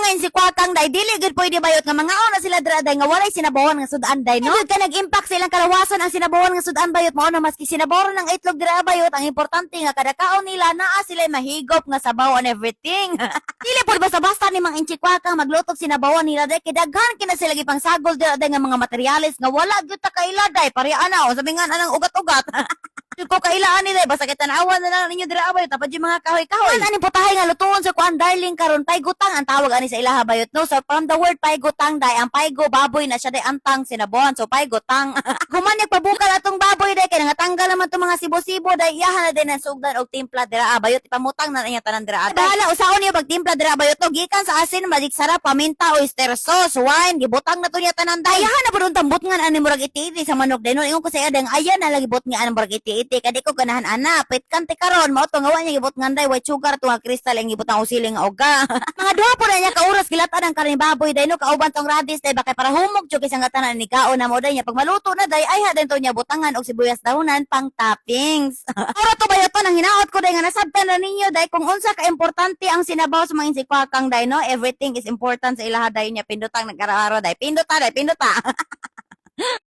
ngayon si Kwakang day dili gud pwede bayot nga mga ona sila dira day nga walay sinabawan nga sudan day no. Gud ka nag-impact silang kalawasan ang sinabawan nga sudan bayot mo no maski sinabawan ng itlog dira bayot ang importante nga kada kaon nila naa sila mahigop nga sabaw and everything. Dili pud basta-basta ni mang inchi Kwakang magluto sinabawan nila day kay daghan kina sila gipang sagol dira day nga mga materyales nga wala gyud ta kaila day pare ana o sabi nga anang ugat-ugat. Ko kailangan nila basta kita naawan na lang ninyo dira bayot tapos yung mga kahoy-kahoy. Ani putahay nga lutuon sa kuan darling karon paygutang ang tawag ani sa ilaha bayot no. So from the word paygutang day ang paygo baboy na siya day antang sinabuan so paygutang. Human pabukal atong baboy day kay natanggal naman tong mga sibo-sibo day iyahan na din ang sugdan og timpla dira bayot ipamutang na niya tanan dira. Bahala usaon niyo pagtimpla dira bayot no gikan sa asin magic sarap paminta oyster sauce wine gibutang na to niya tanan day. Iyahan na pud tambot nga ani murag iti sa manok day no ingon ko sa iya dang ayan na lagi bot nga an murag iti kadi ko ganahan ana pit kante karon mao to nga wa niya gibot nganday white sugar to nga kristal ang gibot ang usiling nga oga. Mga duha po na niya ka oras gilatan ang karne baboy day no kauban tong radis day bakay para humog jud isang tanan ni kaon na mo day niya pag maluto na day ay hadin to niya butangan og sibuyas dahonan pang toppings. Ora to bayo to nang hinaot ko day nga nasabtan na ninyo day kung unsa ka importante ang sinabaw sa mga insikwakang day no everything is important sa ilaha day niya pindutang nag-araw day pinduta day pinduta.